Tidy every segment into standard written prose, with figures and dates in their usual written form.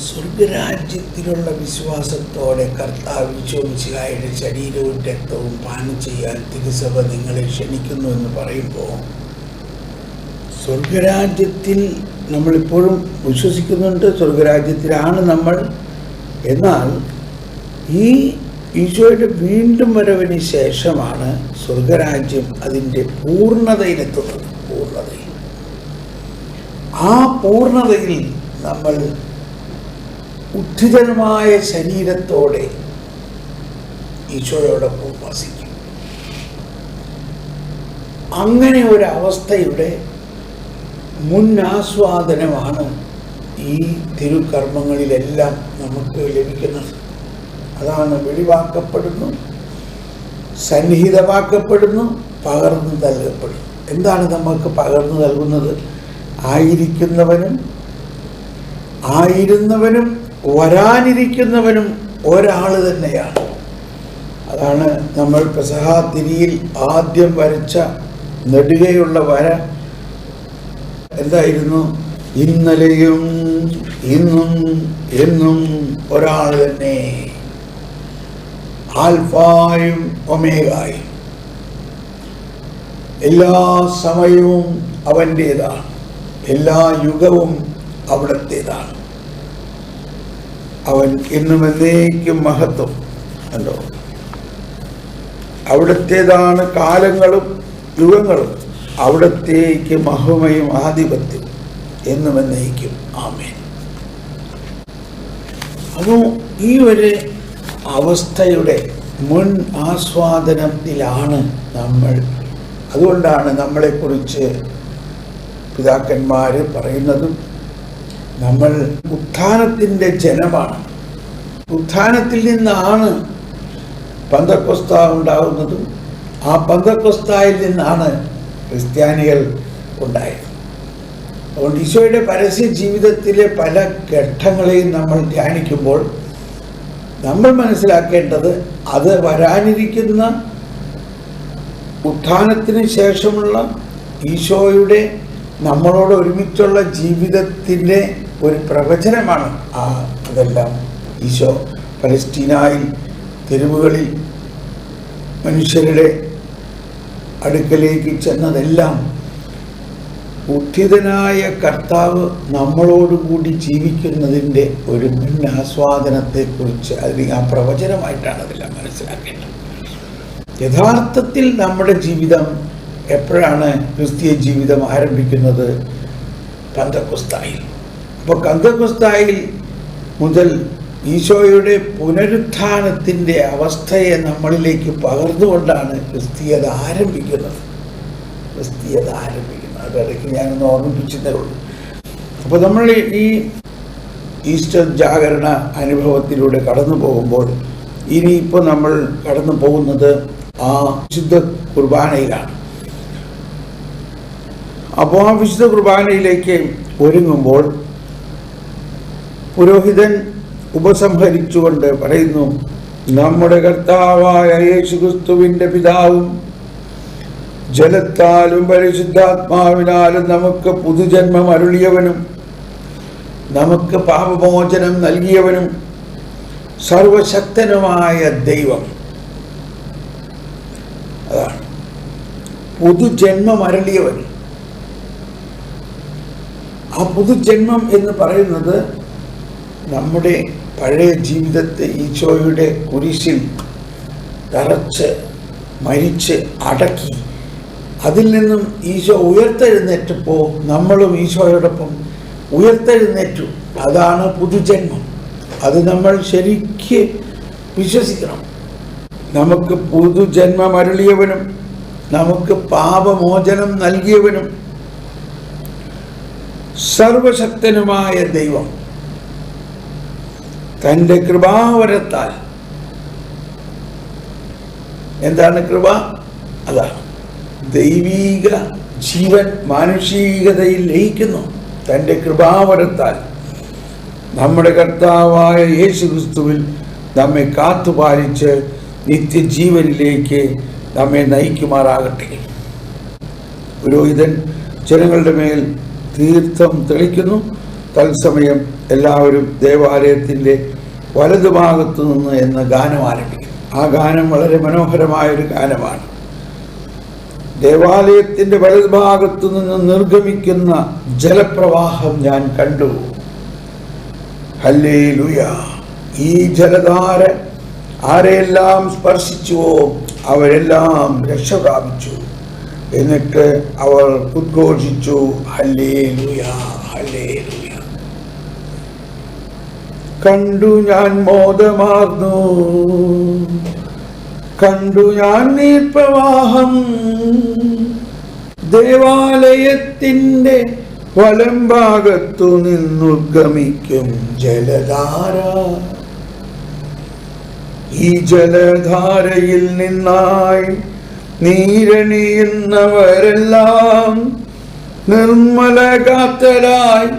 സ്വർഗരാജ്യത്തിലുള്ള വിശ്വാസത്തോടെ കർത്താവ് ഈശോമിശിഹായുടെ ശരീരവും രക്തവും പാനം ചെയ്യാൻ തിരുസഭ നിങ്ങളെ ക്ഷണിക്കുന്നു എന്ന് പറയുമ്പോൾ, സ്വർഗരാജ്യത്തിൽ നമ്മളിപ്പോഴും വിശ്വസിക്കുന്നുണ്ട്, സ്വർഗരാജ്യത്തിലാണ് നമ്മൾ. എന്നാൽ ഈ ഈശോയുടെ വീണ്ടും വരവിന് ശേഷമാണ് സ്വർഗരാജ്യം അതിൻ്റെ പൂർണ്ണതയിലെത്തുന്നത്. ആ പൂർണ്ണതയിൽ നമ്മൾ ഉദ്ധിതമായ ശരീരത്തോടെ ഈശോയോടൊപ്പം വസിക്കും. അങ്ങനെ ഒരവസ്ഥയുടെ മുന്നാസ്വാദനമാണ് ഈ തിരുക്കർമ്മങ്ങളിലെല്ലാം നമുക്ക് ലഭിക്കുന്നത്. അതാണ് വെളിവാക്കപ്പെടുന്നു, സന്നിഹിതമാക്കപ്പെടുന്നു, പകർന്നു നൽകപ്പെടുന്നു. എന്താണ് നമുക്ക് പകർന്നു നൽകുന്നത്? ആയിരുന്നവനും വരാനിരിക്കുന്നവനും ഒരാൾ തന്നെയാണ്. അതാണ് നമ്മൾ പെസഹ തിരിയിൽ ആദ്യം വരച്ച നെടുകയുള്ള വര. എന്തായിരുന്നു? ഇന്നലെയും ഇന്നും എന്നും ഒരാൾ തന്നെ, ആൽഫായും ഒമേഗായും. എല്ലാ സമയവും അവൻ്റേതാണ്, എല്ലാ യുഗവും അവിടത്തേതാണ്. അവൻ എന്നും എന്നേക്കും മഹത്വം. കണ്ടോ, അവിടത്തേതാണ് കാലങ്ങളും യുഗങ്ങളും, അവിടത്തേക്ക് മഹിമയും ആധിപത്യം എന്നും എന്നേക്കും. ആമേൻ. അപ്പോൾ ഈ ഒരു അവസ്ഥയുടെ മുൻ ആസ്വാദനത്തിലാണ് നമ്മൾ. അതുകൊണ്ടാണ് നമ്മളെക്കുറിച്ച് പിതാക്കന്മാർ പറയുന്നതും നമ്മൾ ഉത്ഥാനത്തിൻ്റെ ജനമാണ്. ഉത്ഥാനത്തിൽ നിന്നാണ് പന്തക്കൊസ്ത ഉണ്ടാകുന്നതും ആ പന്തക്കൊസ്തായിൽ നിന്നാണ് ക്രിസ്ത്യാനികൾ ഉണ്ടായത്. അതുകൊണ്ട് ഈശോയുടെ പരസ്യ ജീവിതത്തിലെ പല ഘട്ടങ്ങളെയും നമ്മൾ ധ്യാനിക്കുമ്പോൾ നമ്മൾ മനസ്സിലാക്കേണ്ടത് അത് വരാനിരിക്കുന്ന ഉത്ഥാനത്തിന് ശേഷമുള്ള ഈശോയുടെ നമ്മളോട് ഒരുമിച്ചുള്ള ജീവിതത്തിൻ്റെ ഒരു പ്രവചനമാണ്. അതെല്ലാം ഈശോ പലസ്തീനായിൽ തെരുവുകളിൽ മനുഷ്യരുടെ അടുക്കലേക്ക് ചെന്നതെല്ലാം ഉദ്ധിതനായ കർത്താവ് നമ്മളോടുകൂടി ജീവിക്കുന്നതിൻ്റെ ഒരു മുൻ ആസ്വാദനത്തെക്കുറിച്ച് അല്ലെങ്കിൽ ആ പ്രവചനമായിട്ടാണ് അതെല്ലാം മനസ്സിലാക്കേണ്ടത്. യഥാർത്ഥത്തിൽ നമ്മുടെ ജീവിതം എപ്പോഴാണ് ക്രിസ്തീയ ജീവിതം ആരംഭിക്കുന്നത്? പന്തക്കൊസ്തായിൽ. അപ്പോൾ പന്തക്കൊസ്തായിൽ മുതൽ ഈശോയുടെ പുനരുത്ഥാനത്തിൻ്റെ അവസ്ഥയെ നമ്മളിലേക്ക് പകർന്നുകൊണ്ടാണ് ക്രിസ്തീയത ആരംഭിക്കുന്നത്. അതിടയ്ക്ക് ഞാനൊന്ന് ഓർമ്മിപ്പിച്ചതേ ഉള്ളൂ. അപ്പോൾ നമ്മൾ ഈ ഈസ്റ്റർ ജാഗരണ അനുഭവത്തിലൂടെ കടന്നു പോകുമ്പോൾ ഇനിയിപ്പോൾ നമ്മൾ കടന്നു പോകുന്നത് ആ വിശുദ്ധ കുർബാനയിലാണ്. അപ്പോൾ ആ വിശുദ്ധ കുർബാനയിലേക്ക് ഒരുങ്ങുമ്പോൾ പുരോഹിതൻ ഉപസംഹരിച്ചുകൊണ്ട് പറയുന്നു, നമ്മുടെ കർത്താവായ യേശുക്രിസ്തുവിൻ്റെ പിതാവും ജലത്താലും പരിശുദ്ധാത്മാവിനാലും നമുക്ക് പുതുജന്മം അരുളിയവനും നമുക്ക് പാപമോചനം നൽകിയവനും സർവശക്തനുമായ ദൈവം. അതാണ് പുതുജന്മം അരുളിയവൻ. ആ പുതുജന്മം എന്ന് പറയുന്നത് നമ്മുടെ പഴയ ജീവിതത്തെ ഈശോയുടെ കുരിശിൽ തറച്ച് മരിച്ച് അടക്കി അതിൽ നിന്നും ഈശോ ഉയർത്തെഴുന്നേറ്റപ്പോൾ നമ്മളും ഈശോയോടൊപ്പം ഉയർത്തെഴുന്നേറ്റു. അതാണ് പുതുജന്മം. അത് നമ്മൾ ശരിക്ക് വിശ്വസിക്കണം. നമുക്ക് പുതുജന്മം അരുളിയവനും നമുക്ക് പാപമോചനം നൽകിയവനും സർവശക്തനുമായ ദൈവം തൻ്റെ കൃപാവരത്താൽ. എന്താണ് കൃപ? അതാണ് ദൈവീക ജീവൻ മാനുഷികതയിൽ ലയിക്കുന്നു. തൻ്റെ കൃപാവരത്താൽ നമ്മുടെ കർത്താവായ യേശുക്രിസ്തുവിൽ നമ്മെ കാത്തുപാലിച്ച് നിത്യജീവനിലേക്ക് നമ്മെ നയിക്കുമാറാകട്ടെ. പുരോഹിതൻ ജനങ്ങളുടെ മേൽ തീർത്ഥം തെളിക്കുന്നു. തത്സമയം എല്ലാവരും ദേവാലയത്തിൻ്റെ വലതുഭാഗത്തു നിന്ന് എന്ന ഗാനം ആരംഭിക്കും. ആ ഗാനം വളരെ മനോഹരമായൊരു ഗാനമാണ്. ദേവാലയത്തിൻ്റെ വലതുഭാഗത്തു നിന്ന് നിർഗമിക്കുന്ന ജലപ്രവാഹം ഞാൻ കണ്ടു. ഹല്ലേലൂയ. ഈ ജലധാര ആരെല്ലാം സ്പർശിച്ചുവോ അവരെല്ലാം രക്ഷ പ്രാപിച്ചു. എന്നിട്ട് അവർ ഉദ്ഘോഷിച്ചു, ഹല്ലേലൂയ, ഹല്ലേലൂയ. കണ്ടു ഞാൻ മോദമാർന്നു, കണ്ടു ഞാൻ നീർപ്രവാഹം, ദേവാലയത്തിൻ്റെ വലം ഭാഗത്തു നിന്നുദ്ഗമിക്കും ജലധാര. ഈ ജലധാരയിൽ നിന്നായി നീരണിയുന്നവരെല്ലാം നിർമ്മലഗാത്രരായി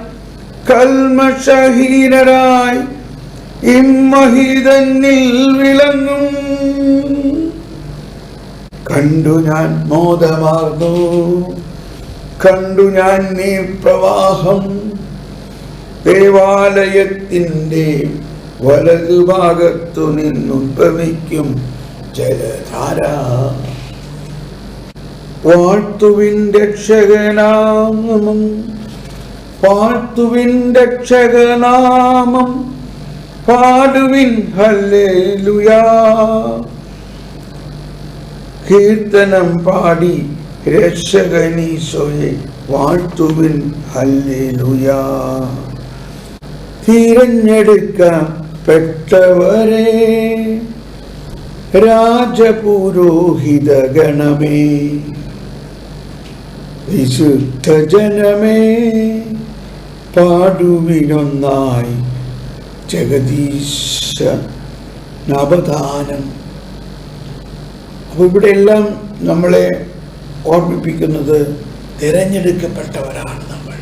കൽമഷഹീനരായി ഇമ്മഹിതന്നിൽ വിളങ്ങും. കണ്ടു ഞാൻ മോദമാർന്നു, കണ്ടു ഞാൻ നീർപ്രവാഹം, ദേവാലയത്തിൻ്റെ വലതുഭാഗത്തു നിന്നുദ്ഭവിക്കും ജലധാര. വാഴ്ത്തുവിൻ രക്ഷകനാമം, വാഴ്ത്തുവിൻ രക്ഷകനാമം, പാടുവിൻ ഹല്ലേലൂയ. കീർത്തനം പാടി രക്ഷകനീശോയെ വാഴ്ത്തുവിൻ ഹല്ലേലൂയ. തിരഞ്ഞെടുക്കപ്പെട്ടവരെ രാജപുരോഹിത ഗണമേ, വിശുദ്ധ ജനമേ, പാടുവിനൊന്നായി ജഗദീശ നവദാനം. അപ്പോൾ ഇവിടെയെല്ലാം നമ്മളെ ഓർമ്മിപ്പിക്കുന്നത് തിരഞ്ഞെടുക്കപ്പെട്ടവരാണ് നമ്മൾ,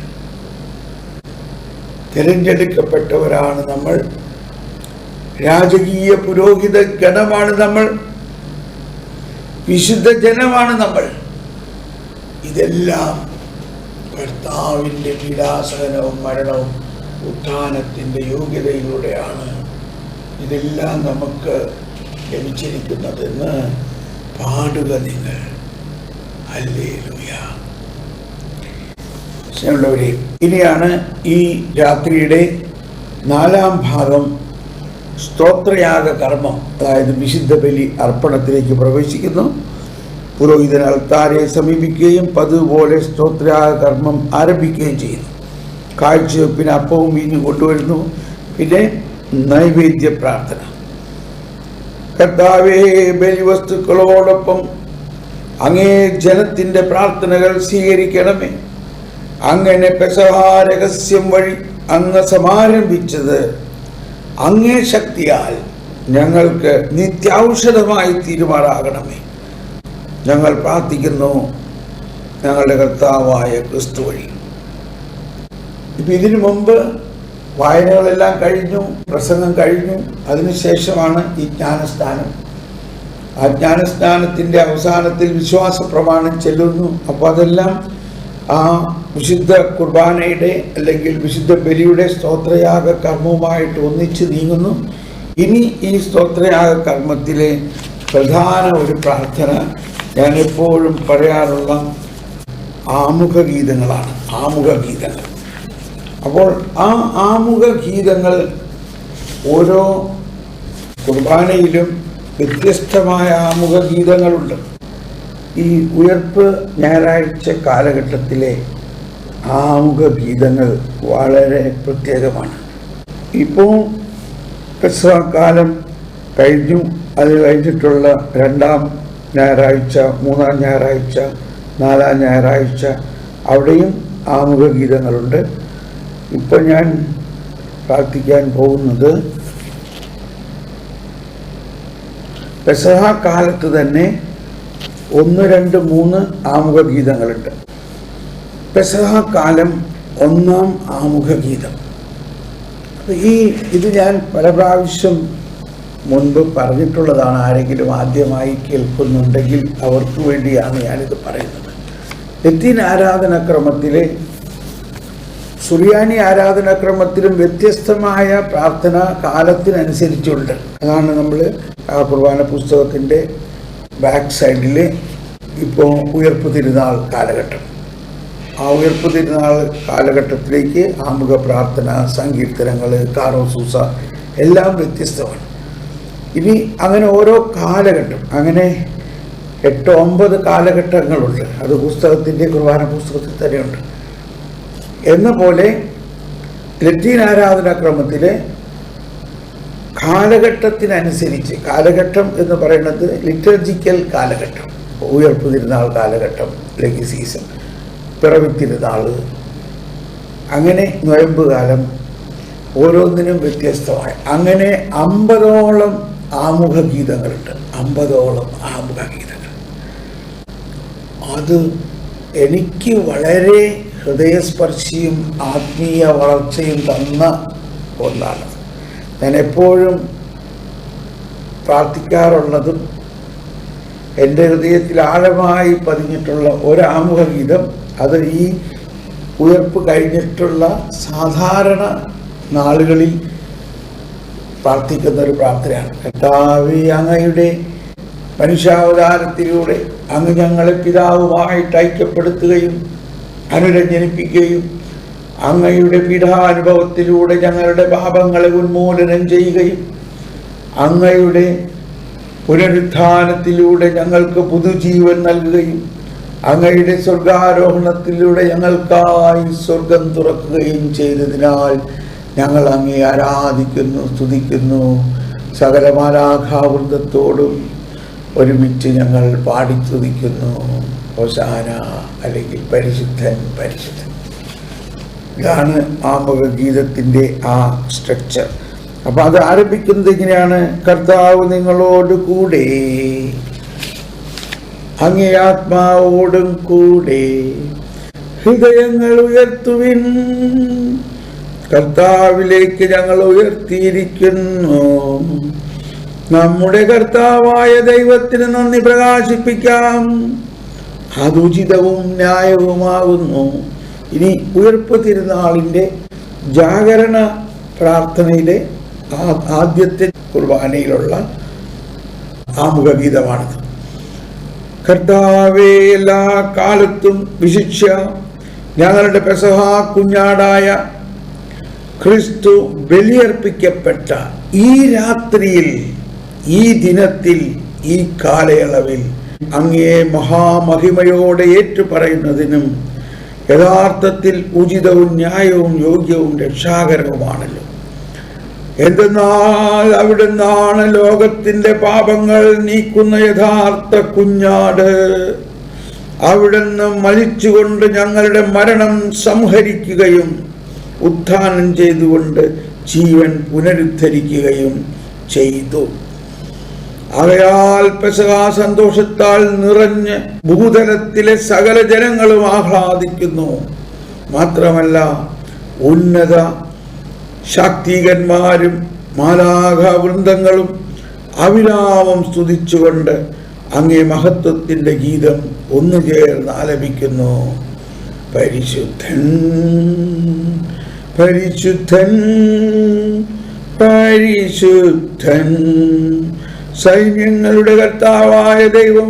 തിരഞ്ഞെടുക്കപ്പെട്ടവരാണ് നമ്മൾ, രാജകീയ പുരോഹിത ഗണമാണ് നമ്മൾ, വിശുദ്ധ ജനമാണ് നമ്മൾ. ഇതെല്ലാം കർത്താവിൻ്റെ പീഡാസഹനവും മരണവും ഉത്ഥാനത്തിൻ്റെ യോഗ്യതയിലൂടെയാണ് ഇതെല്ലാം നമുക്ക് ലഭിച്ചിരിക്കുന്നതെന്ന് പാടുക നിങ്ങൾ. ഹല്ലേലൂയ. സ്നേഹമുള്ളവരെ, ഇനിയാണ് ഈ രാത്രിയുടെ 4ാം ഭാഗം, സ്തോത്രയാഗ കർമ്മം, അതായത് വിശുദ്ധ ബലി അർപ്പണത്തിലേക്ക് പ്രവേശിക്കുന്നു. പുരോഹിതൻ അൾത്താരെ സമീപിക്കുകയും പതിവുപോലെ സ്തോത്രയാഗ കർമ്മം ആരംഭിക്കുകയും ചെയ്യുന്നു. കാഴ്ചവെപ്പിന് അപ്പവും വീഞ്ഞും കൊണ്ടുവരുന്നു. പിന്നെ നൈവേദ്യ പ്രാർത്ഥന. കർത്താവേ, ബലിവസ്തുക്കളോടൊപ്പം അങ്ങേ ജനത്തിൻ്റെ പ്രാർത്ഥനകൾ സ്വീകരിക്കണമേ. അങ്ങനെ പെസഹ രഹസ്യം വഴി അങ്ങ് സമാരംഭിച്ചത് അങ്ങേ ശക്തിയാൽ ഞങ്ങൾക്ക് നിത്യാൗഷധമായി തീരുമാറാകണമേ. ഞങ്ങൾ പ്രാർത്ഥിക്കുന്നു ഞങ്ങളുടെ കർത്താവായ ക്രിസ്തു വഴി. ഇപ്പം ഇതിനു മുമ്പ് വായനകളെല്ലാം കഴിഞ്ഞു, പ്രസംഗം കഴിഞ്ഞു. അതിനുശേഷമാണ് ഈ ജ്ഞാനസ്നാനം. ആ ജ്ഞാനസ്നാനത്തിൻ്റെ അവസാനത്തിൽ വിശ്വാസ പ്രമാണം ചെല്ലുന്നു. അപ്പോൾ അതെല്ലാം ആ വിശുദ്ധ കുർബാനയുടെ അല്ലെങ്കിൽ വിശുദ്ധ ബലിയുടെ സ്തോത്രയാഗ കർമ്മവുമായിട്ട് ഒന്നിച്ച് നീങ്ങുന്നു. ഇനി ഈ സ്തോത്രയാഗ കർമ്മത്തിലെ പ്രധാന ഒരു പ്രാർത്ഥന ഞാൻ എപ്പോഴും പറയാറുള്ള ആമുഖ ഗീതങ്ങളാണ്. ആമുഖ ഗീതങ്ങൾ. അപ്പോൾ ആ ആമുഖ ഗീതങ്ങൾ ഓരോ കുർബാനയിലും വ്യത്യസ്തമായ ആമുഖ ഗീതങ്ങളുണ്ട്. ഈ ഉയർപ്പ് ഞായറാഴ്ച കാലഘട്ടത്തിലെ ആമുഖ ഗീതങ്ങൾ വളരെ പ്രത്യേകമാണ്. ഇപ്പോൾ പെസഹ കാലം കഴിഞ്ഞു. അത് കഴിഞ്ഞിട്ടുള്ള 2ാം ഞായറാഴ്ച, 3ാം ഞായറാഴ്ച, 4ാം ഞായറാഴ്ച അവിടെയും ആമുഖ ഗീതങ്ങളുണ്ട്. ഇപ്പോൾ ഞാൻ പ്രാർത്ഥിക്കാൻ പോകുന്നത് പെസഹ കാലത്ത് തന്നെ 1, 2, 3 ആമുഖ ഗീതങ്ങളുണ്ട്. പെസഹ കാലം 1ാം ആമുഖ ഗീതം. ഇത് ഞാൻ പല പ്രാവശ്യം മുൻപ് പറഞ്ഞിട്ടുള്ളതാണ്. ആരെങ്കിലും ആദ്യമായി കേൾക്കുന്നുണ്ടെങ്കിൽ അവർക്ക് വേണ്ടിയാണ് ഞാനിത് പറയുന്നത്. ലത്തീൻ ആരാധനാക്രമത്തിലെ സുറിയാനി ആരാധനാക്രമത്തിലും വ്യത്യസ്തമായ പ്രാർത്ഥന കാലത്തിനനുസരിച്ചുണ്ട്. അതാണ് നമ്മൾ ആ കുർബാന പുസ്തകത്തിൻ്റെ ബാക്ക് സൈഡിൽ ഇപ്പോൾ ഉയർപ്പ് തിരുനാൾ കാലഘട്ടം. ആ ഉയർപ്പ് തിരുനാൾ കാലഘട്ടത്തിലേക്ക് ആമുഖ പ്രാർത്ഥന, സങ്കീർത്തനങ്ങൾ, കാറോസൂസ എല്ലാം വ്യത്യസ്തമാണ്. ഇനി അങ്ങനെ ഓരോ കാലഘട്ടം, അങ്ങനെ 8-9 കാലഘട്ടങ്ങളുണ്ട്. അത് പുസ്തകത്തിൻ്റെ കുർബാന പുസ്തകത്തിൽ തന്നെയുണ്ട്. എന്ന പോലെ ലത്തീൻ ആരാധനാക്രമത്തിലെ കാലഘട്ടത്തിനനുസരിച്ച്, കാലഘട്ടം എന്ന് പറയുന്നത് ലിറ്റർജിക്കൽ കാലഘട്ടം, ഉയർപ്പ് തിരുനാൾ കാലഘട്ടം, ലഗി സീസൺ, പിറവി തിരുനാൾ, അങ്ങനെ നൊയമ്പ് കാലം, ഓരോന്നിനും വ്യത്യസ്തമായി അങ്ങനെ 50ഓളം ആമുഖ ഗീതങ്ങളുണ്ട്. 50ഓളം ആമുഖ ഗീതങ്ങൾ. അത് എനിക്ക് വളരെ ഹൃദയസ്പർശിയും ആത്മീയ വളർച്ചയും തന്ന ഒന്നാണ്. ഞാൻ എപ്പോഴും പ്രാർത്ഥിക്കാറുള്ളതും എൻ്റെ ഹൃദയത്തിൽ ആഴമായി പതിഞ്ഞിട്ടുള്ള ഒരാമുഖ ഗീതം, അത് ഈ ഉയർപ്പ് കഴിഞ്ഞിട്ടുള്ള സാധാരണ നാളുകളിൽ പ്രാർത്ഥിക്കുന്ന ഒരു പ്രാർത്ഥനയാണ്. കർത്താവേ, അങ്ങയുടെ മനുഷ്യാവതാരത്തിലൂടെ അങ്ങ് ഞങ്ങളെ പിതാവുമായിട്ട് ഐക്യപ്പെടുത്തുകയും അനുരഞ്ജനിപ്പിക്കുകയും അങ്ങയുടെ പീഡാനുഭവത്തിലൂടെ ഞങ്ങളുടെ പാപങ്ങളെ ഉന്മൂലനം ചെയ്യുകയും അങ്ങയുടെ പുനരുത്ഥാനത്തിലൂടെ ഞങ്ങൾക്ക് പുതുജീവൻ നൽകുകയും അങ്ങയുടെ സ്വർഗാരോഹണത്തിലൂടെ ഞങ്ങൾക്കായി സ്വർഗം തുറക്കുകയും ചെയ്തതിനാൽ ഞങ്ങൾ അങ്ങേ ആരാധിക്കുന്നു, സ്തുതിക്കുന്നു. സകല മാലാഖാവൃന്ദത്തോടും ഒരുമിച്ച് ഞങ്ങൾ പാടി സ്തുതിക്കുന്നു. ഹോശാന, അല്ലെങ്കിൽ പരിശുദ്ധൻ പരിശുദ്ധൻ. ഇതാണ് ആമുഖ ഗീതത്തിൻ്റെ ആ സ്ട്രക്ചർ. അപ്പം അത് ആരംഭിക്കുന്നത് ഇങ്ങനെയാണ്: കർത്താവ് നിങ്ങളോട് കൂടെ, അങ്ങേ ആത്മാവോടും കൂടെ, ഹൃദയങ്ങൾ ഉയർത്തുവിൻ, കർത്താവിലേക്ക് ഞങ്ങൾ ഉയർത്തിയിരിക്കുന്നു. നമ്മുടെ കർത്താവായ ദൈവത്തിന് നന്ദി പ്രകാശിപ്പിക്കാം, അതുചിതവും ന്യായവുമാകുന്നു. ഇനി ഉയർപ്പ് തിരുനാളിൻ്റെ ജാഗരണ പ്രാർത്ഥനയിലെ ആദ്യത്തെ കുർബാനയിലുള്ള ആമുഖ ഗീതമാണിത്. കർത്താവേ, എല്ലാ കാലത്തും വിശിഷ്യ ഞങ്ങളുടെ പെസഹ കുഞ്ഞാടായ ക്രിസ്തു ബലിയർപ്പിക്കപ്പെട്ട ഈ രാത്രിയിൽ, ഈ ദിനത്തിൽ, ഈ കാലയളവിൽ അങ്ങയെ മഹാമഹിമയോടെ ഏറ്റുപറയുന്നതിനും യഥാർത്ഥത്തിൽ ഉചിതവും ന്യായവും യോഗ്യവും രക്ഷാകരവുമാണല്ലോ. എന്തെന്നാൽ അവിടുന്നാണ് ലോകത്തിന്റെ പാപങ്ങൾ നീക്കുന്ന യഥാർത്ഥ കുഞ്ഞാട്. അവിടുന്ന് മരിച്ചുകൊണ്ട് ഞങ്ങളുടെ മരണം സംഹരിക്കുകയും ഉത്ഥാനം ചെയ്തുകൊണ്ട് ജീവൻ പുനരുദ്ധരിക്കുകയും ചെയ്തു. ആകയാൽ പെസഹ സന്തോഷത്താൽ നിറഞ്ഞ് ഭൂതലത്തിലെ സകല ജനങ്ങളും ആഹ്ലാദിക്കുന്നു. മാത്രമല്ല, ഉന്നത ശാക്തികന്മാരും മാലാഖാവൃന്ദങ്ങളും അവിരാമം സ്തുതിച്ചുകൊണ്ട് അങ്ങേ മഹത്വത്തിൻ്റെ ഗീതം ഒന്നുചേർന്ന് ആലപിക്കുന്നു. പരിശുദ്ധൻ പരിശുദ്ധൻ പരിശുദ്ധൻ, സൈന്യങ്ങളുടെ കർത്താവായ ദൈവം,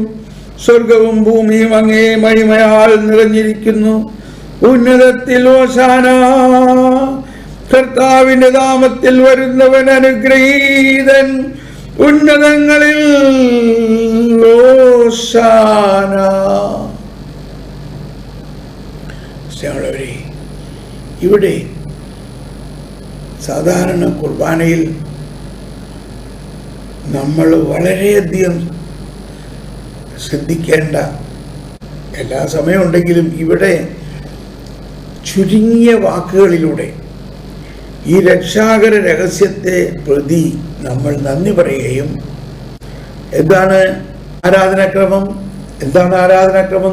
സ്വർഗവും ഭൂമിയും അങ്ങേ മഹിമയാൽ നിറഞ്ഞിരിക്കുന്നു. ഉന്നതത്തിൽ ഹോശാന, കർത്താവിന്റെ നാമത്തിൽ വരുന്നവൻ അനുഗ്രഹീതൻ. ഉന്നതങ്ങളിൽ ഹോശാന. ഇവിടെ സാധാരണ കുർബാനയിൽ നമ്മൾ വളരെയധികം ശ്രദ്ധിക്കേണ്ട എല്ലാ സമയമുണ്ടെങ്കിലും ഇവിടെ ചുരുങ്ങിയ വാക്കുകളിലൂടെ ഈ രക്ഷാകര രഹസ്യത്തെ പ്രതി നമ്മൾ നന്ദി പറയുകയും, എന്താണ് ആരാധനാക്രമം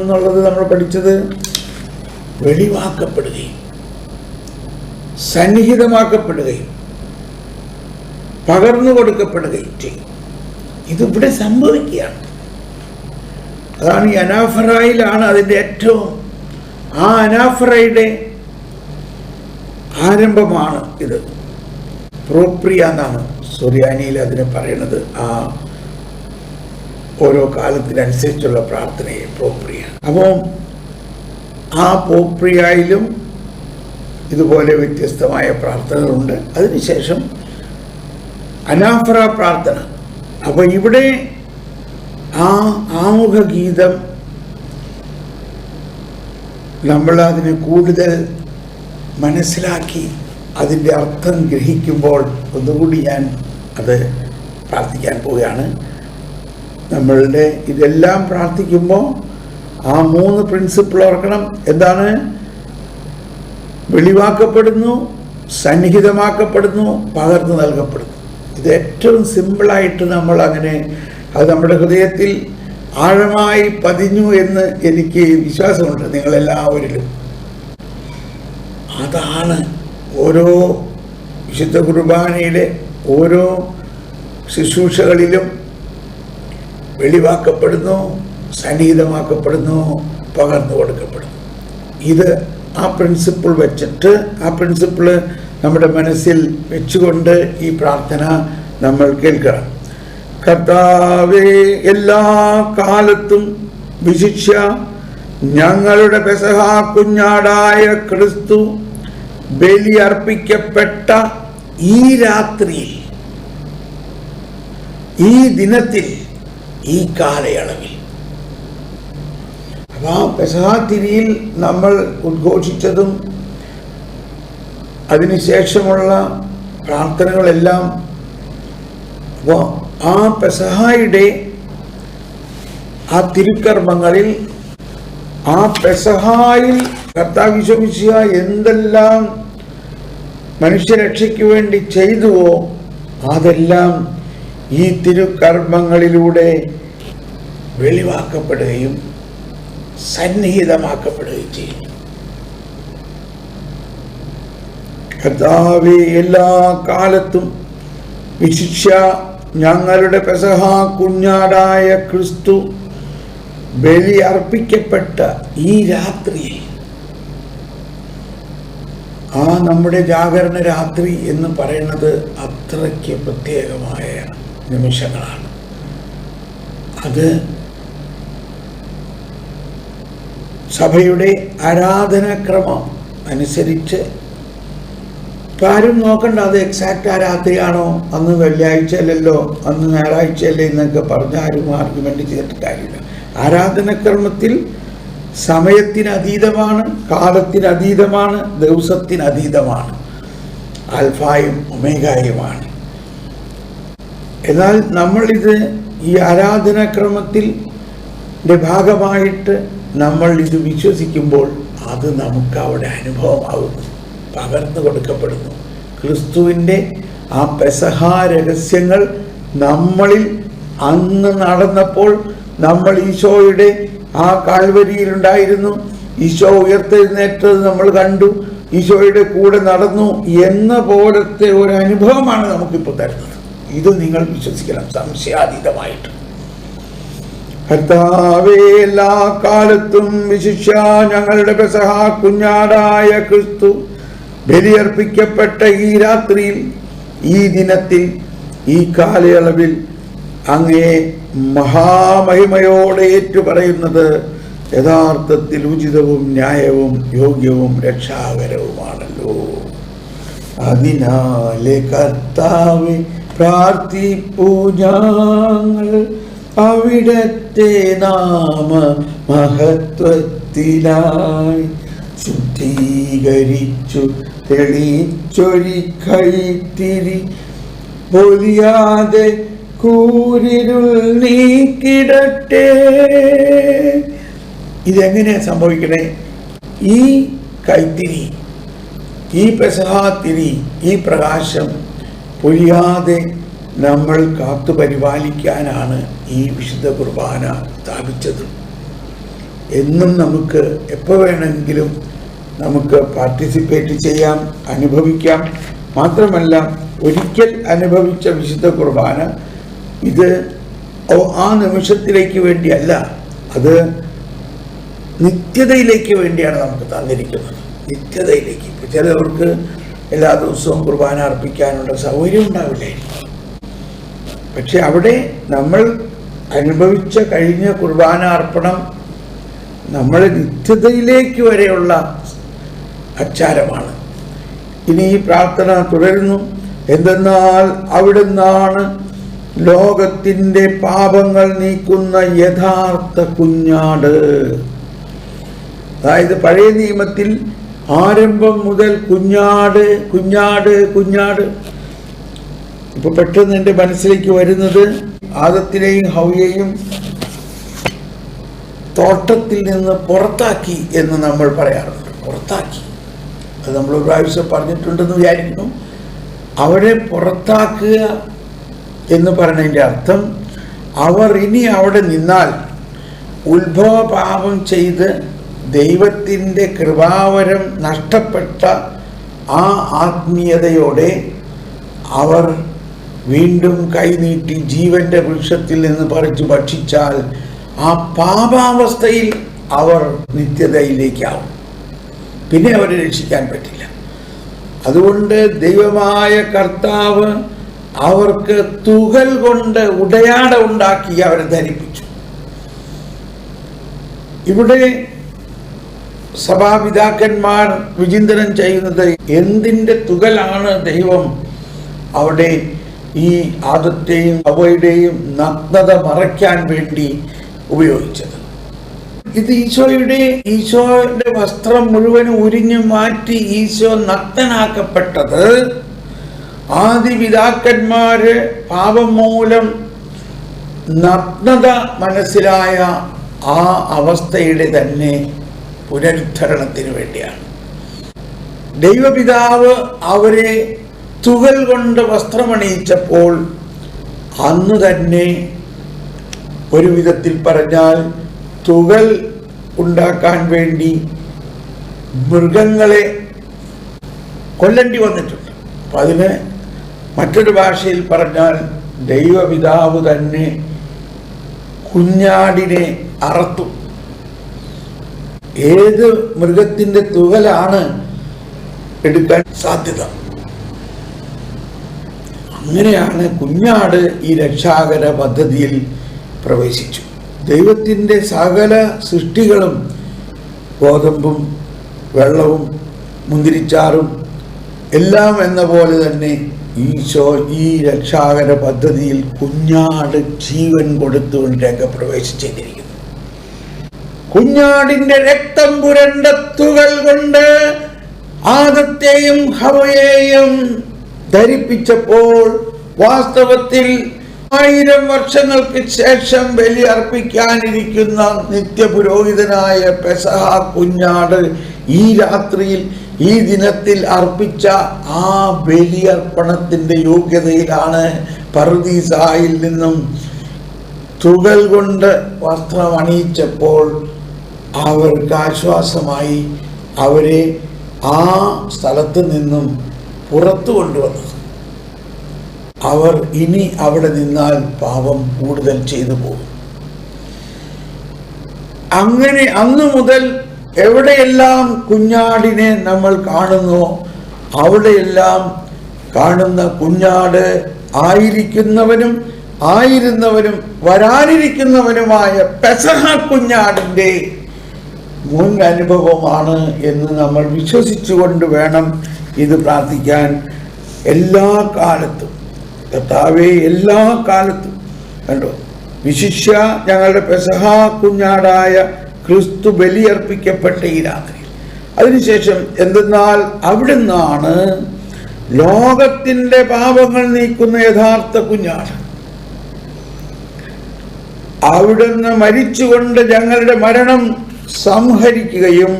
എന്നുള്ളത് നമ്മൾ പഠിച്ചത്, വെളിവാക്കപ്പെടുകയും സന്നിഹിതമാക്കപ്പെടുകയും പകർന്നു കൊടുക്കപ്പെടുകയും ചെയ്യും. ഇതിവിടെ സംഭവിക്കുകയാണ്. അതാണ് ഈ അനാഫറയിലാണ് അതിൻ്റെ ഏറ്റവും, ആ അനാഫറയുടെ ആരംഭമാണ് ഇത്. പ്രോപ്രിയ എന്നാണ് സുറിയാനിയിൽ അതിനെ പറയുന്നത്. ആ ഓരോ കാലത്തിനനുസരിച്ചുള്ള പ്രാർത്ഥനയെ പ്രോപ്രിയ. അപ്പോൾ ആ പ്രോപ്രിയയിലും ഇതുപോലെ വ്യത്യസ്തമായ പ്രാർത്ഥനകളുണ്ട്. അതിനുശേഷം അനാഫറ പ്രാർത്ഥന. അപ്പോൾ ഇവിടെ ആ ആമുഖ ഗീതം നമ്മൾ അതിനെ കൂടുതൽ മനസ്സിലാക്കി അതിൻ്റെ അർത്ഥം ഗ്രഹിക്കുമ്പോൾ ഒന്നുകൂടി ഞാൻ അത് പ്രാർത്ഥിക്കാൻ പോവുകയാണ്. നമ്മളുടെ ഇതെല്ലാം പ്രാർത്ഥിക്കുമ്പോൾ ആ 3 പ്രിൻസിപ്പിൾ ഓർക്കണം. എന്താണ്? വെളിവാക്കപ്പെടുന്നു, സന്നിഹിതമാക്കപ്പെടുന്നു, പകർന്നു നൽകപ്പെടുന്നു. ഇത് ഏറ്റവും സിമ്പിളായിട്ട് നമ്മൾ അങ്ങനെ അത് നമ്മുടെ ഹൃദയത്തിൽ ആഴമായി പതിഞ്ഞു എന്ന് എനിക്ക് വിശ്വാസമുണ്ട് നിങ്ങളെല്ലാവരിലും. അതാണ് ഓരോ വിശുദ്ധ കുർബാനയിലെ ഓരോ ശുശ്രൂഷകളിലും വെളിവാക്കപ്പെടുന്നു, സന്നിഹിതമാക്കപ്പെടുന്നു, പകർന്നു കൊടുക്കപ്പെടുന്നു. ഇത് ആ പ്രിൻസിപ്പിൾ വെച്ചിട്ട് ആ പ്രിൻസിപ്പിൾ നമ്മുടെ മനസ്സിൽ വെച്ചുകൊണ്ട് ഈ പ്രാർത്ഥന നമ്മൾ കേൾക്കണം. കർത്താവേ, എല്ലാ കാലത്തും വിശിഷ്യ ഞങ്ങളുടെ പെസഹ കുഞ്ഞാടായ ക്രിസ്തു ബലിയർപ്പിക്കപ്പെട്ട ഈ രാത്രിയിൽ, ഈ ദിനത്തിൽ, ഈ കാലയളവിൽ. അപ്പോൾ ആ പെസഹ തിരിയിൽ നമ്മൾ ഉദ്ഘോഷിച്ചതും അതിനുശേഷമുള്ള പ്രാർത്ഥനകളെല്ലാം, അപ്പോൾ ആ പെസഹായുടെ ആ തിരുക്കർമ്മങ്ങളിൽ, ആ പെസഹായിൽ കർത്താവ് യേശുമിശിഹ എന്തെല്ലാം മനുഷ്യരക്ഷയ്ക്ക് വേണ്ടി ചെയ്തുവോ അതെല്ലാം ഈ തിരുക്കർമ്മങ്ങളിലൂടെ വെളിവാക്കപ്പെടുകയും സന്നിഹിതമാക്കപ്പെടുകയും ചെയ്യും. കർത്താവേ, എല്ലാ കാലത്തും വിശിഷ്യ ഞങ്ങളുടെ പെസഹ കുഞ്ഞാടായ ക്രിസ്തു ബലി അർപ്പിക്കപ്പെട്ട ഈ രാത്രിയിൽ, ആ നമ്മുടെ ജാഗരണ രാത്രി എന്ന് പറയുന്നത് അത്രയ്ക്ക് പ്രത്യേകമായ നിമിഷങ്ങളാണ്. അത് സഭയുടെ ആരാധനാക്രമം അനുസരിച്ച് ആരും നോക്കണ്ട അത് എക്സാക്റ്റ് ആ രാത്രിയാണോ, അന്ന് വെള്ളിയാഴ്ചയല്ലല്ലോ, അന്ന് ഞായറാഴ്ചയല്ലേ എന്നൊക്കെ പറഞ്ഞ് ആരും ആർഗ്യുമെന്റ് ചെയ്തിട്ട് കാര്യമില്ല. ആരാധനക്രമത്തിൽ സമയത്തിനതീതമാണ്, കാലത്തിനതീതമാണ്, ദിവസത്തിനതീതമാണ്, ആൽഫായും ഒമേഗായുമാണ്. എന്നാൽ നമ്മളിത് ഈ ആരാധനാക്രമത്തിൻ്റെ ഭാഗമായിട്ട് നമ്മൾ ഇത് വിശ്വസിക്കുമ്പോൾ അത് നമുക്ക് അവിടെ അനുഭവമാകുന്നു, പകർന്നു കൊടുക്കപ്പെടുന്നു. ക്രിസ്തുവിൻ്റെ ആ പെസഹ രഹസ്യങ്ങൾ നമ്മളിൽ അന്ന് നടന്നപ്പോൾ നമ്മൾ ഈശോയുടെ ആ കാൽവരിയിലുണ്ടായിരുന്നു, ഈശോ ഉയർത്തെഴുന്നേറ്റത് നമ്മൾ കണ്ടു, ഈശോയുടെ കൂടെ നടന്നു എന്ന പോലത്തെ ഒരു അനുഭവമാണ് നമുക്കിപ്പോൾ തരുന്നത്. ഇത് നിങ്ങൾ വിശ്വസിക്കണം സംശയാതീതമായിട്ട്. കർത്താവേ, എല്ലാ കാലത്തും വിശിഷ്യ ഞങ്ങളുടെ പെസഹ കുഞ്ഞാടായ ക്രിസ്തു ബലിയർപ്പിക്കപ്പെട്ട ഈ രാത്രിയിൽ, ഈ ദിനത്തിൽ, ഈ കാലയളവിൽ അങ്ങേ മഹാമഹിമയോടെ ഏറ്റുപറയുന്നത് യഥാർത്ഥത്തിൽ ഉചിതവും ന്യായവും യോഗ്യവും രക്ഷാകരവുമാണല്ലോ. അതിനാലെ കർത്താവേ, പ്രാർത്ഥിപ്പൂ ഞങ്ങൾ അവിടത്തെ നാമ മഹത്വത്തിനായി. ശുദ്ധീകരിച്ചു തെളിച്ചൊരി കൈത്തിരി പൊലിയാതെ കൂരിരുൾ നീക്കിടട്ടെ. ഇതെങ്ങനെയാ സംഭവിക്കണേ? ഈ കൈത്തിരി, ഈ പെസഹാത്തിരി, ഈ പ്രകാശം പൊലിയാതെ നമ്മൾ കാത്തു പരിപാലിക്കാനാണ് ഈ വിശുദ്ധ കുർബാന സ്ഥാപിച്ചത്. എന്നും നമുക്ക് എപ്പോൾ വേണമെങ്കിലും നമുക്ക് പാർട്ടിസിപ്പേറ്റ് ചെയ്യാം, അനുഭവിക്കാം. മാത്രമല്ല, ഒരിക്കൽ അനുഭവിച്ച വിശുദ്ധ കുർബാന ഇത് ആ നിമിഷത്തിലേക്ക് വേണ്ടിയല്ല, അത് നിത്യതയിലേക്ക് വേണ്ടിയാണ് നമുക്ക് തന്നിരിക്കുന്നത്. നിത്യതയിലേക്ക്. ഇപ്പോൾ ചിലവർക്ക് എല്ലാ ദിവസവും കുർബാന അർപ്പിക്കാനുള്ള സൗകര്യം ഉണ്ടാവില്ലായിരിക്കും. പക്ഷെ അവിടെ നമ്മൾ അനുഭവിച്ച കഴിഞ്ഞ കുർബാന അർപ്പണം നമ്മളെ നിത്യതയിലേക്ക് വരെയുള്ള ആചാരമാണ്. ഇനി ഈ പ്രാർത്ഥന തുടരുന്നു. എന്തെന്നാൽ അവിടുന്നാണ് ലോകത്തിൻ്റെ പാപങ്ങൾ നീക്കുന്ന യഥാർത്ഥ കുഞ്ഞാട്. അതായത് പഴയ നിയമത്തിൽ ആരംഭം മുതൽ കുഞ്ഞാട് കുഞ്ഞാട് കുഞ്ഞാട്. ഇപ്പൊ പെട്ടെന്ന് എൻ്റെ മനസ്സിലേക്ക് വരുന്നത് ആദത്തിനെയും ഹൗവയെയും തോട്ടത്തിൽ നിന്ന് പുറത്താക്കി എന്ന് നമ്മൾ പറയാറുണ്ട്. പുറത്താക്കി, അത് നമ്മൾ ഒരു പ്രാവശ്യം പറഞ്ഞിട്ടുണ്ടെന്ന് വിചാരിക്കുന്നു. അവരെ പുറത്താക്കുക എന്ന് പറഞ്ഞതിൻ്റെ അർത്ഥം അവർ ഇനി അവിടെ നിന്നാൽ ഉത്ഭവ പാപം ചെയ്ത് ദൈവത്തിൻ്റെ കൃപാവരം നഷ്ടപ്പെട്ട ആ ആത്മീയതയോടെ അവർ വീണ്ടും കൈനീട്ടി ജീവന്റെ വൃക്ഷത്തിൽ നിന്ന് പറിച്ചു ഭക്ഷിച്ചാൽ ആ പാപാവസ്ഥയിൽ അവർ നിത്യതയിലേക്കാവും. പിന്നെ അവരെ രക്ഷിക്കാൻ പറ്റില്ല. അതുകൊണ്ട് ദൈവമായ കർത്താവ് അവർക്ക് തുകൽ കൊണ്ട് ഉടയാട ഉണ്ടാക്കി അവരെ ധരിപ്പിച്ചു. ഇവിടെ സഭാപിതാക്കന്മാർ വിചിന്തനം ചെയ്യുന്നത് എന്തിൻ്റെ തുകലാണ് ദൈവം അവിടെ ഈ ആദത്തെയും ഹവ്വയുടെയും നഗ്നത മറയ്ക്കാൻ വേണ്ടി ഉപയോഗിച്ചത്. ഇത് ഈശോയുടെ വസ്ത്രം മുഴുവനും ഉരിഞ്ഞു മാറ്റി ഈശോ നഗ്നനാക്കപ്പെട്ടത് ആദി പിതാക്കന്മാര് പാപം മൂലം നഗ്നത മനസ്സിലായ ആ അവസ്ഥയുടെ തന്നെ പുനരുദ്ധരണത്തിന് വേണ്ടിയാണ്. ദൈവപിതാവ് അവരെ തുകൽ കൊണ്ട് വസ്ത്രമണിയിച്ചപ്പോൾ അന്ന് തന്നെ ഒരു വിധത്തിൽ പറഞ്ഞാൽ തുകൽ ഉണ്ടാക്കാൻ വേണ്ടി മൃഗങ്ങളെ കൊല്ലേണ്ടി വന്നിട്ടുണ്ട്. അപ്പം അതിന് മറ്റൊരു ഭാഷയിൽ പറഞ്ഞാൽ ദൈവപിതാവ് തന്നെ കുഞ്ഞാടിനെ അറുത്തു. ഏത് മൃഗത്തിൻ്റെ തുകലാണ് എടുക്കാൻ സാധ്യത? അങ്ങനെയാണ് കുഞ്ഞാട് ഈ രക്ഷാകര പദ്ധതിയിൽ പ്രവേശിച്ചു. ദൈവത്തിൻ്റെ സകല സൃഷ്ടികളും ഗോതമ്പും വെള്ളവും മുന്തിരിച്ചാറും എല്ലാം എന്ന പോലെ തന്നെ ഈശോ ഈ രക്ഷാകര പദ്ധതിയിൽ കുഞ്ഞാട് ജീവൻ കൊടുത്തുകൊണ്ട് രംഗപ്രവേശിച്ചിരിക്കുന്നു. കുഞ്ഞാടിന്റെ രക്തം പുരണ്ട തുകൽ കൊണ്ട് ആദത്തെയും ഹവ്വയെയും ധരിപ്പിച്ചപ്പോൾ വാസ്തവത്തിൽ 1000 വർഷങ്ങൾക്ക് ശേഷം ബലി അർപ്പിക്കാനിരിക്കുന്ന നിത്യപുരോഹിതനായ പെസഹ കുഞ്ഞാട് ഈ രാത്രിയിൽ ഈ ദിനത്തിൽ അർപ്പിച്ച ആ ബലിയർപ്പണത്തിന്റെ യോഗ്യതയിലാണ് പറുദീസായിൽ നിന്നും തുകൽ കൊണ്ട് വസ്ത്രം അണിയിച്ചപ്പോൾ അവർക്ക് ആശ്വാസമായി അവരെ ആ സ്ഥലത്ത് നിന്നും പുറത്തു കൊണ്ടുവന്നത്. അവർ ഇനി അവിടെ നിന്നാൽ പാപം കൂടുതൽ ചെയ്തു പോകും. അങ്ങനെ അന്നു മുതൽ എവിടെയെല്ലാം കുഞ്ഞാടിനെ നമ്മൾ കാണുന്നു അവിടെയെല്ലാം കാണുന്ന കുഞ്ഞാട് ആയിരിക്കുന്നവനും ആയിരുന്നവനും വരാനിരിക്കുന്നവനുമായ പെസഹ കുഞ്ഞാടിൻ്റെ മുൻ അനുഭവമാണ് എന്ന് നമ്മൾ വിശ്വസിച്ചുകൊണ്ട് വേണം ഇത് പ്രാർത്ഥിക്കാൻ. എല്ലാ കാലത്തും കർത്താവേ, എല്ലാ കാലത്തും കണ്ടോ, വിശിഷ്യ ഞങ്ങളുടെ പെസഹ കുഞ്ഞാടായ ക്രിസ്തു ബലിയർപ്പിക്കപ്പെട്ട ഈ രാത്രി. അതിനുശേഷം എന്തെന്നാൽ അവിടുന്നാണ് ലോകത്തിൻ്റെ പാപങ്ങൾ നീക്കുന്ന യഥാർത്ഥ കുഞ്ഞാട്. അവിടുന്ന് മരിച്ചുകൊണ്ട് ഞങ്ങളുടെ മരണം സംഹരിക്കുകയും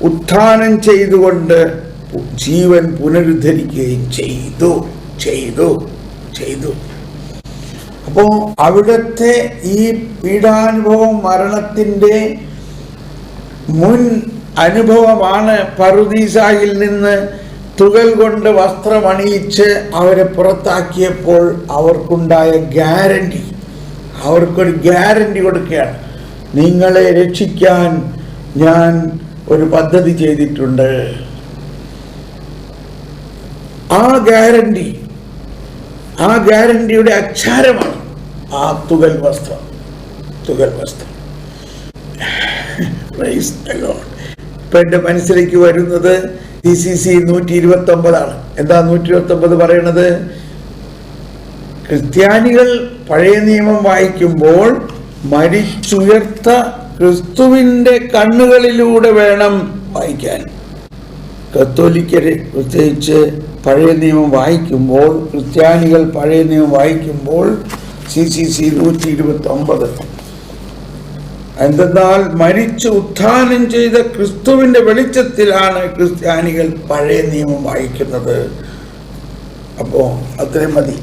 ഉത്ഥാനം ചെയ്തുകൊണ്ട് ജീവൻ പുനരുദ്ധരിക്കുകയും ചെയ്തു. അപ്പോൾ അവിടുത്തെ ഈ പീഡാനുഭവം മരണത്തിൻ്റെ മുൻ അനുഭവമാണ് പറുദീസായിൽ നിന്ന് തുകൽ കൊണ്ട് വസ്ത്രമണിയിച്ച് അവരെ പുറത്താക്കിയപ്പോൾ അവർക്കുണ്ടായ ഗ്യാരണ്ടി. അവർക്കൊരു ഗ്യാരണ്ടി കൊടുക്കുകയാണ്, നിങ്ങളെ രക്ഷിക്കാൻ ഞാൻ ഒരു പദ്ധതി ചെയ്തിട്ടുണ്ട്. ഗ്യാരണ്ടിയുടെ അച്ചാരമാണ് ആ തുകൽ വസ്ത്രം. ഇപ്പൊ എന്റെ മനസ്സിലേക്ക് വരുന്നത് TCC 129 എന്താ 129 പറയണത്? ക്രിസ്ത്യാനികൾ പഴയ നിയമം വായിക്കുമ്പോൾ മരിച്ചുയർത്ത ക്രിസ്തുവിന്റെ കണ്ണുകളിലൂടെ വേണം വായിക്കാൻ. കത്തോലിക്കര് പ്രത്യേകിച്ച് പഴയ നിയമം വായിക്കുമ്പോൾ, ക്രിസ്ത്യാനികൾ പഴയ നിയമം വായിക്കുമ്പോൾ CCC 129 എന്തെന്നാൽ മരിച്ചു ഉത്ഥാനം ചെയ്ത ക്രിസ്തുവിന്റെ വെളിച്ചത്തിലാണ് ക്രിസ്ത്യാനികൾ പഴയ നിയമം വായിക്കുന്നത്. അപ്പോ അത്രയും മതി,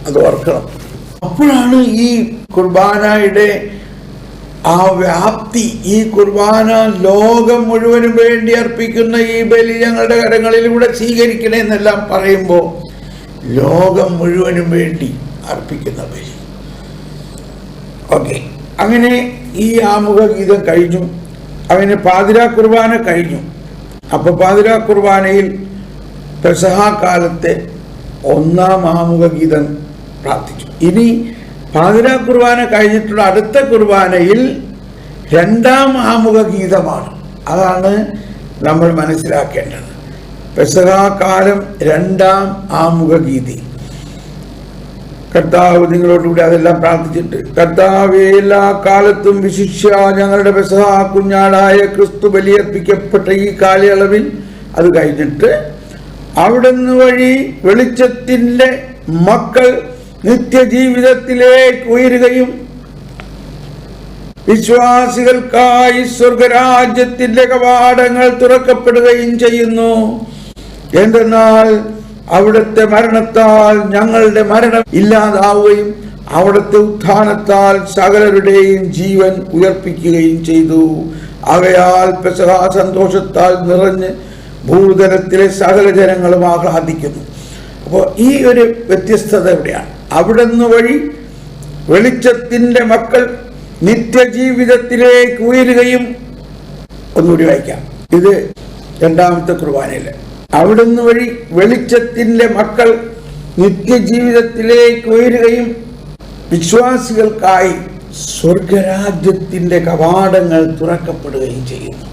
അത് ഓർക്കണം. അപ്പോഴാണ് ഈ കുർബാനയുടെ ആ വ്യാപ്തി, ഈ കുർബാന ലോകം മുഴുവനും വേണ്ടി അർപ്പിക്കുന്ന ഈ ബലി ഞങ്ങളുടെ കരങ്ങളിലൂടെ സ്വീകരിക്കണേ എന്നെല്ലാം പറയുമ്പോൾ ലോകം മുഴുവനും വേണ്ടി അർപ്പിക്കുന്ന ബലി. ഓക്കെ, അങ്ങനെ ഈ ആമുഖ ഗീതം കഴിഞ്ഞു. അങ്ങനെ പാതിരാ കുർബാന കഴിഞ്ഞു. അപ്പൊ പാതിരാ കുർബാനയിൽ പെസഹ കാലത്തെ ഒന്നാം ആമുഖ ഗീതം പ്രാർത്ഥിച്ചു. ഇനി പാതിരാ കുർബാന കഴിഞ്ഞിട്ടുള്ള അടുത്ത കുർബാനയിൽ രണ്ടാം ആമുഖ ഗീതമാണ്. അതാണ് നമ്മൾ മനസ്സിലാക്കേണ്ടത്. പെസഹ കാലം രണ്ടാം ആമുഖ ഗീതി. കർത്താവ് നിങ്ങളോടുകൂടി അതെല്ലാം പ്രാർത്ഥിച്ചിട്ട്, കർത്താവേ എല്ലാ കാലത്തും വിശിഷ്യ ഞങ്ങളുടെ പെസഹ കുഞ്ഞാടായ ക്രിസ്തു ബലിയർപ്പിക്കപ്പെട്ട ഈ കാലയളവിൽ, അത് കഴിഞ്ഞിട്ട് അവിടുന്ന് വഴി വെളിച്ചത്തിന്റെ മക്കൾ നിത്യജീവിതത്തിലേക്ക് ഉയരുകയും വിശ്വാസികൾക്കായി സ്വർഗരാജ്യത്തിന്റെ കവാടങ്ങൾ തുറക്കപ്പെടുകയും ചെയ്യുന്നു. എന്തെന്നാൽ അവിടുത്തെ മരണത്താൽ ഞങ്ങളുടെ മരണം ഇല്ലാതാവുകയും അവിടുത്തെ ഉത്ഥാനത്താൽ സകലരുടെയും ജീവൻ ഉയർപ്പിക്കുകയും ചെയ്തു. ആകയാൽ പെസഹ സന്തോഷത്താൽ നിറഞ്ഞ് ഭൂതലത്തിലെ സകല ജനങ്ങളും ആഹ്ലാദിക്കുന്നു. അപ്പോൾ ഈ ഒരു വ്യത്യസ്തത എവിടെയാണ്? അവിടുന്ന് വഴി വെളിച്ചത്തിന്റെ മക്കൾ നിത്യജീവിതത്തിലേക്ക് ഉയരുകയും, ഒന്നുകൂടി വായിക്കാം, ഇത് രണ്ടാമത്തെ കുർബാനയില്. അവിടുന്ന് വഴി വെളിച്ചത്തിന്റെ മക്കൾ നിത്യജീവിതത്തിലേക്ക് ഉയരുകയും വിശ്വാസികൾക്കായി സ്വർഗരാജ്യത്തിന്റെ കവാടങ്ങൾ തുറക്കപ്പെടുകയും ചെയ്യുന്നു.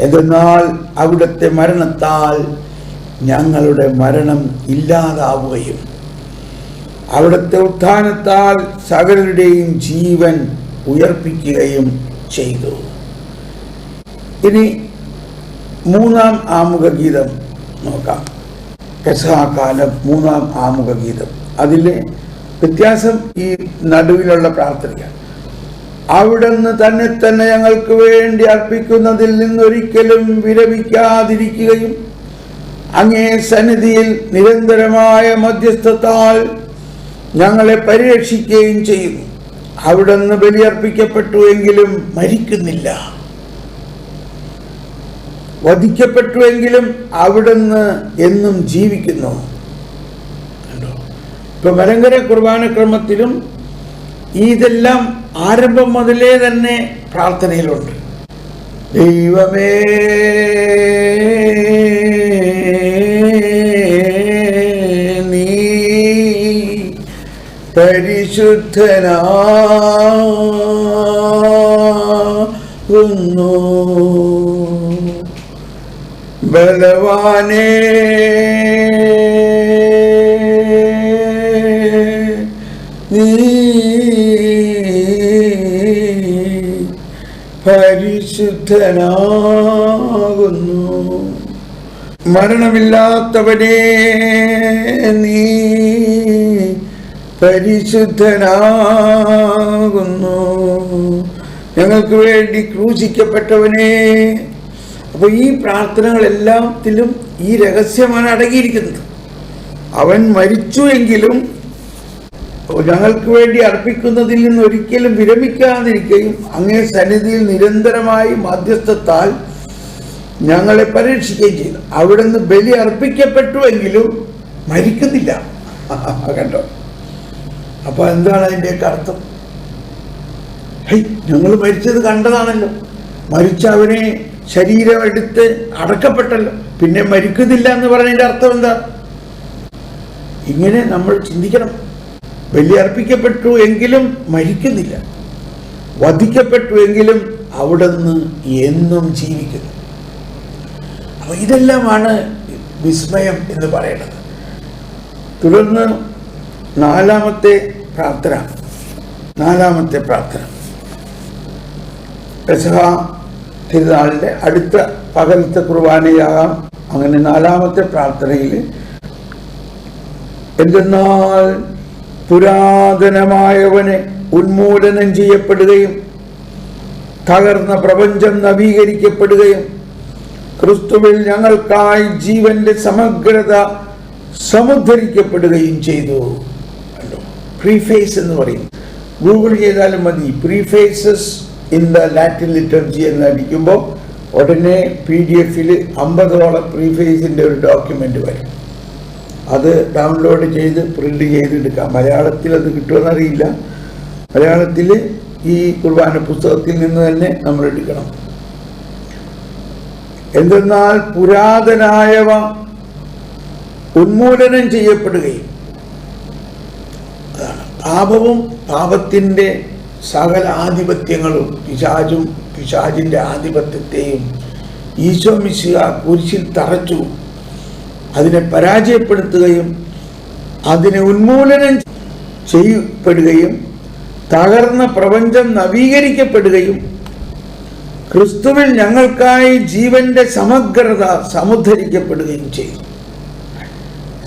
എന്തെന്നാൽ അവിടുത്തെ മരണത്താൽ ഞങ്ങളുടെ മരണം ഇല്ലാതാവുകയും അവിടുത്തെ ഉത്ഥാനത്താൽ സകലരുടെയും ജീവൻ ഉയർപ്പിക്കുകയും ചെയ്തു. ഇനി മൂന്നാം ആമുഖ ഗീതം നോക്കാം. പെസഹ കാലം മൂന്നാം ആമുഖ ഗീതം. അതിലെ വ്യത്യാസം ഈ നടുവിലുള്ള പ്രാർത്ഥനയാണ്. അവിടുന്ന് തന്നെ ഞങ്ങൾക്ക് വേണ്ടി അർപ്പിക്കുന്നതിൽ നിന്നൊരിക്കലും വിരമിക്കാതിരിക്കുകയും അങ്ങേ സന്നിധിയിൽ നിരന്തരമായ മധ്യസ്ഥത്താൽ ഞങ്ങളെ പരിരക്ഷിക്കുകയും ചെയ്യുന്നു. അവിടുന്ന് ബലിയർപ്പിക്കപ്പെട്ടുവെങ്കിലും മരിക്കുന്നില്ല, വധിക്കപ്പെട്ടുവെങ്കിലും അവിടുന്ന് എന്നും ജീവിക്കുന്നു. ഇപ്പൊ മലങ്കര കുർബാന ക്രമത്തിലും ഇതെല്ലാം ആരംഭം മുതലേ തന്നെ പ്രാർത്ഥനയിലുണ്ട്. ദൈവമേ നീ പരിശുദ്ധനാകുന്നു, ബലവാനേ നീ പരിശുദ്ധനാകുന്നു, മരണമില്ലാത്തവനേ നീ പരിശുദ്ധനാകുന്നു, ഞങ്ങൾക്ക് വേണ്ടി ക്രൂശിക്കപ്പെട്ടവനേ. അപ്പോൾ ഈ പ്രാർത്ഥനകളെല്ലാത്തിലും ഈ രഹസ്യമാണ് അടങ്ങിയിരിക്കുന്നത്. അവൻ മരിച്ചു എങ്കിലും ഞങ്ങൾക്ക് വേണ്ടി അർപ്പിക്കുന്നതിൽ നിന്ന് ഒരിക്കലും വിരമിക്കാതിരിക്കുകയും അങ്ങേ സന്നിധിയിൽ നിരന്തരമായി മധ്യസ്ഥത്താൽ ഞങ്ങളെ പരീക്ഷിക്കുകയും ചെയ്തു. അവിടുന്ന് ബലി അർപ്പിക്കപ്പെട്ടുവെങ്കിലും മരിക്കുന്നില്ല. കണ്ടോ? അപ്പൊ എന്താണ് അതിൻ്റെയൊക്കെ അർത്ഥം? ഞങ്ങൾ മരിച്ചത് കണ്ടതാണല്ലോ, മരിച്ച അവനെ ശരീരം എടുത്ത് അടക്കപ്പെട്ടല്ലോ, പിന്നെ മരിക്കുന്നില്ല എന്ന് പറഞ്ഞതിന്റെ അർത്ഥം എന്താ? ഇങ്ങനെ നമ്മൾ ചിന്തിക്കണം. ബലിയർപ്പിക്കപ്പെട്ടു എങ്കിലും മരിക്കുന്നില്ല, വധിക്കപ്പെട്ടു എങ്കിലും അവിടുന്ന് എന്നും ജീവിക്കുന്നു. അപ്പൊ ഇതെല്ലാമാണ് വിസ്മയം എന്ന് പറയുന്നത്. തുടർന്ന് നാലാമത്തെ പ്രാർത്ഥന പെസഹ തിരുനാളിൻ്റെ അടുത്ത പകലത്തെ കുർബാനയാകാം. അങ്ങനെ നാലാമത്തെ പ്രാർത്ഥനയിൽ, എന്തെന്നാൽ പുരാതനമായവനെ ഉന്മൂലനം ചെയ്യപ്പെടുകയും തകർന്ന പ്രപഞ്ചം നവീകരിക്കപ്പെടുകയും ക്രിസ്തുവിൽ ഞങ്ങൾക്കായി ജീവന്റെ സമഗ്രത സമുദ്ധരിക്കപ്പെടുകയും ചെയ്തു. പ്രീഫേസ് എന്ന് പറയും, ഗൂഗിൾ ചെയ്താലും മതി. പ്രീഫേസസ് ഇൻ ദ ലാറ്റിൻ ലിറ്റർജി എന്ന് അടിക്കുമ്പോൾ ഉടനെ PDF-ൽ 50ഓളം പ്രീഫേസിൻ്റെ ഒരു ഡോക്യുമെൻ്റ് വരും. അത് ഡൗൺലോഡ് ചെയ്ത് പ്രിന്റ് ചെയ്തെടുക്കാം. മലയാളത്തിൽ അത് കിട്ടുമെന്നറിയില്ല. മലയാളത്തിൽ ഈ കുർബാന പുസ്തകത്തിൽ നിന്ന് തന്നെ നമ്മൾ എടുക്കണം. എന്തെന്നാൽ പുരാതനായവ ഉന്മൂലനം ചെയ്യപ്പെടുകയും, അതാണ് പാപവും പാപത്തിൻ്റെ സകല ആധിപത്യങ്ങളും പിശാചിൻ്റെ ആധിപത്യത്തെയും ഈശോ മിശിഹ കുരിശിൽ തറച്ചു അതിനെ പരാജയപ്പെടുത്തുകയും അതിനെ ഉന്മൂലനം ചെയ്യപ്പെടുകയും തകർന്ന പ്രപഞ്ചം നവീകരിക്കപ്പെടുകയും ക്രിസ്തുവിൽ ഞങ്ങൾക്കായി ജീവന്റെ സമഗ്രത സമുദ്ധരിക്കപ്പെടുകയും ചെയ്തു.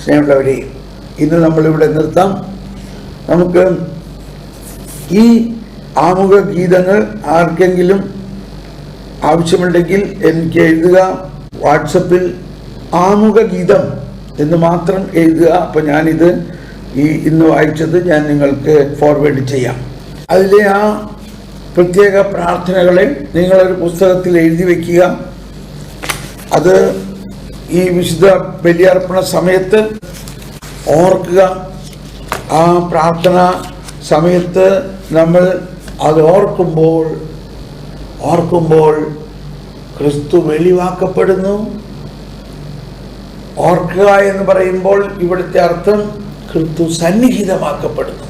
സ്നേഹമുള്ളവരെ, ഇന്ന് നമ്മളിവിടെ നിർത്താം. നമുക്ക് ഈ ആമുഖ ഗീതങ്ങൾ ആർക്കെങ്കിലും ആവശ്യമുണ്ടെങ്കിൽ എനിക്ക് എഴുതുക. വാട്സപ്പിൽ ആമുഖ ഗീതം എന്ന് മാത്രം എഴുതുക. അപ്പോൾ ഞാനിത് ഇന്ന് വായിച്ചത് ഞാൻ നിങ്ങൾക്ക് ഫോർവേഡ് ചെയ്യാം. അതിലെ ആ പ്രത്യേക പ്രാർത്ഥനകളെ നിങ്ങളൊരു പുസ്തകത്തിൽ എഴുതി വയ്ക്കുക. അത് ഈ വിശുദ്ധ ബലിയർപ്പണ സമയത്ത് ഓർക്കുക. ആ പ്രാർത്ഥന സമയത്ത് നമ്മൾ അത് ഓർക്കുമ്പോൾ ക്രിസ്തു വെളിവാക്കപ്പെടുന്നു. ഓർക്കുക എന്ന് പറയുമ്പോൾ ഇവിടുത്തെ അർത്ഥം ക്രിസ്തു സന്നിഹിതമാക്കപ്പെടുന്നു,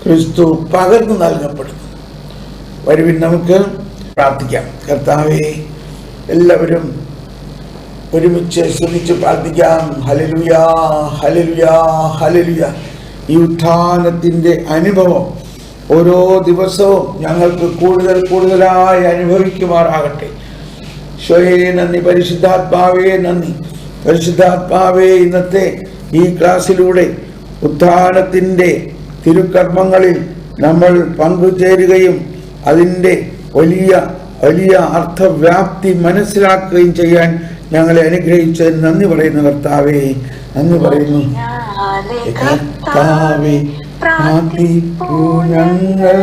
ക്രിസ്തു പകർന്നു നൽകപ്പെടുന്നു. വരുവിൻ നമുക്ക് പ്രാർത്ഥിക്കാം. കർത്താവേ, എല്ലാവരും ഒരുമിച്ച് ശ്രമിച്ച് പ്രാർത്ഥിക്കാം. ഹല്ലേലൂയാ, ഹല്ലേലൂയാ, ഹല്ലേലൂയാ. ഈ ഉത്ഥാനത്തിൻ്റെ അനുഭവം ഓരോ ദിവസവും ഞങ്ങൾക്ക് കൂടുതലായി അനുഭവിക്കുമാറാകട്ടെ. ഈശോയേ നന്ദി, പരിശുദ്ധാത്മാവേ നന്ദി. പരിശുദ്ധാത്മാവേ, ഇന്നത്തെ ഈ ക്ലാസ്സിലൂടെ ഉത്ഥാനത്തിൻ്റെ തിരുക്കർമ്മങ്ങളിൽ നമ്മൾ പങ്കുചേരുകയും അതിൻ്റെ വലിയ അർത്ഥവ്യാപ്തി മനസ്സിലാക്കുകയും ചെയ്യാൻ ഞങ്ങളെ അനുഗ്രഹിച്ചതിന് നന്ദി പറയുന്നു. കർത്താവേ, നന്ദി പറയുന്നു. കർത്താവേ, പ്രാർത്ഥിപ്പൂ ഞങ്ങൾ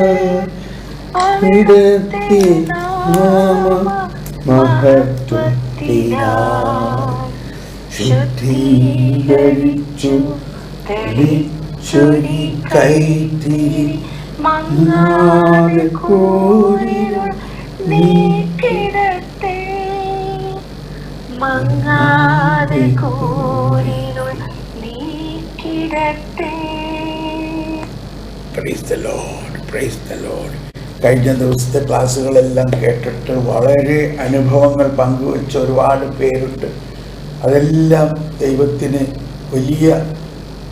ശുദ്ധീകരിച്ചു തെളിച്ചൊരി കൈത്തിരി മങ്ങാതെ കൂരിരുൾ നീക്കിടട്ടെ, മങ്ങാതെ കൂരിരുൾ നീക്കിടട്ടെ. Praise the lord, praise the lord. കഴിഞ്ഞ ദിവസത്തെ ക്ലാസ്സുകളെല്ലാം കേട്ടിട്ട് വളരെ അനുഭവങ്ങൾ പങ്കുവെച്ച ഒരുപാട് പേരുണ്ട്. അതെല്ലാം ദൈവത്തിന് വലിയ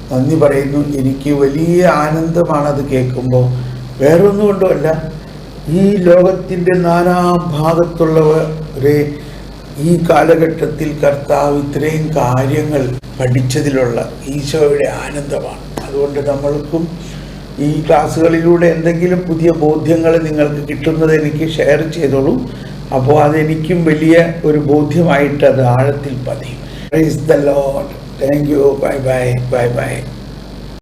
നന്ദി പറയുന്നു. എനിക്ക് വലിയ ആനന്ദമാണത് കേൾക്കുമ്പോൾ. വേറൊന്നും കൊണ്ടുമല്ല, ഈ ലോകത്തിൻ്റെ നാനാഭാഗത്തുള്ളവരെ ഈ കാലഘട്ടത്തിൽ കർത്താവ് ഇത്രയും കാര്യങ്ങൾ പഠിച്ചതിലുള്ള ഈശോയുടെ ആനന്ദമാണ്. അതുകൊണ്ട് നമ്മൾക്കും ഈ ക്ലാസ്സുകളിലൂടെ എന്തെങ്കിലും പുതിയ ബോധ്യങ്ങൾ നിങ്ങൾക്ക് കിട്ടുന്നത് എനിക്ക് ഷെയർ ചെയ്തോളൂ. അപ്പോൾ അതെനിക്കും വലിയ ഒരു ബോധ്യമായിട്ട് അത് ആഴത്തിൽ പതിയും. Praise the lord. Thank you. Bye by.